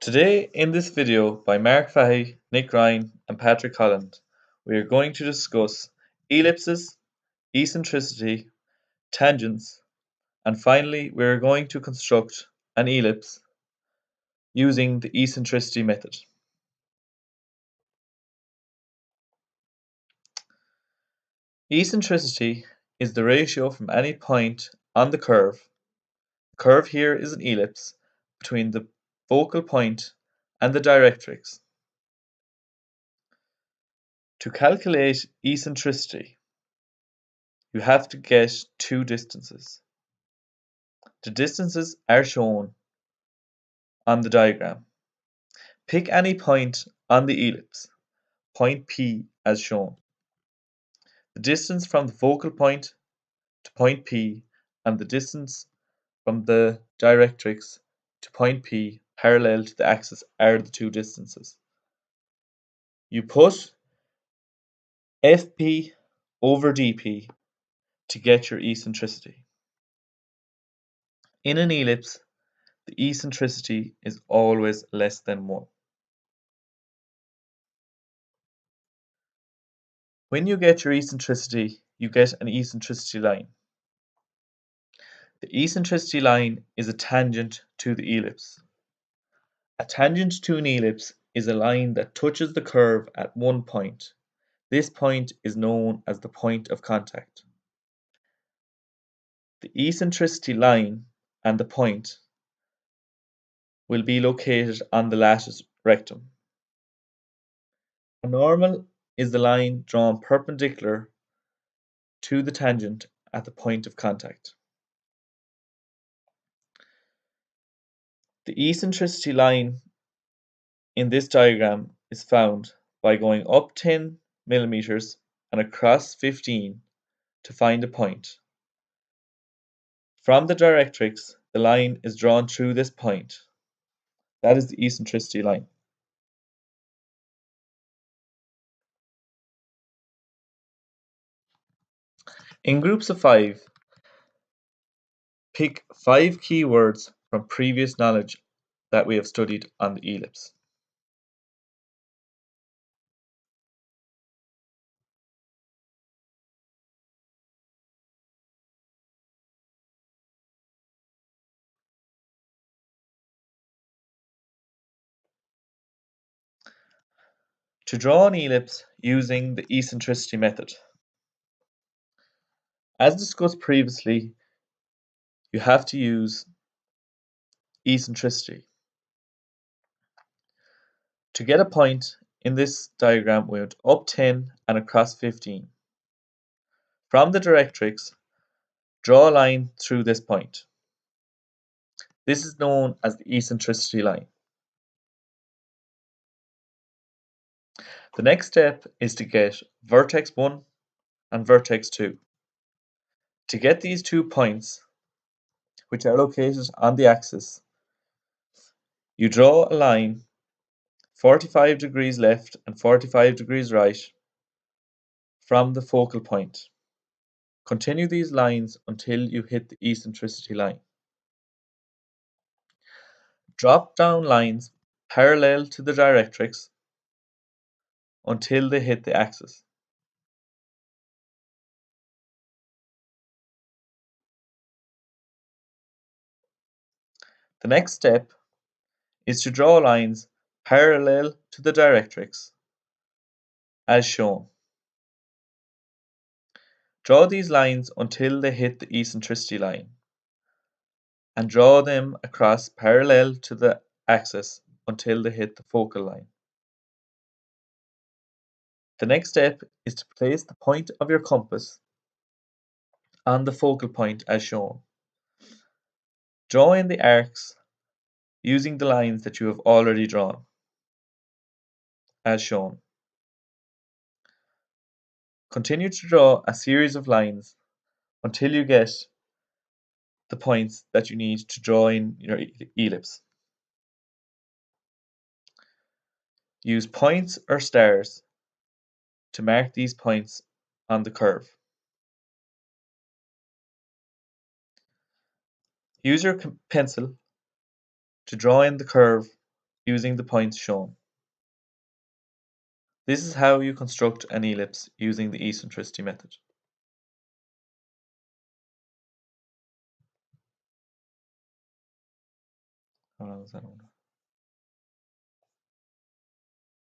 Today, in this video by Mark Fahy, Nick Ryan, and Patrick Holland, we are going to discuss ellipses, eccentricity, tangents, and finally, we are going to construct an ellipse using the eccentricity method. Eccentricity is the ratio from any point on the curve. The curve here is an ellipse between the focal point and the directrix. To calculate eccentricity, you have to get two distances. The distances are shown on the diagram. Pick any point on the ellipse, point P as shown. The distance from the focal point to point P and the distance from the directrix to point P parallel to the axis are the two distances. You put FP over DP to get your eccentricity. In an ellipse, the eccentricity is always less than 1. When you get your eccentricity, you get an eccentricity line. The eccentricity line is a tangent to the ellipse. A tangent to an ellipse is a line that touches the curve at one point. This point is known as the point of contact. The eccentricity line and the point will be located on the latus rectum. A normal is the line drawn perpendicular to the tangent at the point of contact. The eccentricity line in this diagram is found by going up 10 millimeters and across 15 to find a point. From the directrix, the line is drawn through this point. That is the eccentricity line. In groups of 5, pick 5 keywords from previous knowledge that we have studied on the ellipse. To draw an ellipse using the eccentricity method. As discussed previously, you have to use eccentricity. To get a point in this diagram, we went up 10 and across 15. From the directrix, draw a line through this point. This is known as the eccentricity line. The next step is to get vertex 1 and vertex 2. To get these 2 points, which are located on the axis, you draw a line 45 degrees left and 45 degrees right from the focal point. Continue these lines until you hit the eccentricity line. Drop down lines parallel to the directrix until they hit the axis. The next step is to draw lines parallel to the directrix as shown. Draw these lines until they hit the eccentricity line and draw them across parallel to the axis until they hit the focal line. The next step is to place the point of your compass on the focal point as shown. Draw in the arcs using the lines that you have already drawn as shown. Continue to draw a series of lines until you get the points that you need to draw in your ellipse. Use points or stars to mark these points on the curve. Use your pencil to draw in the curve using the points shown. This is how you construct an ellipse using the eccentricity method. How long is that one?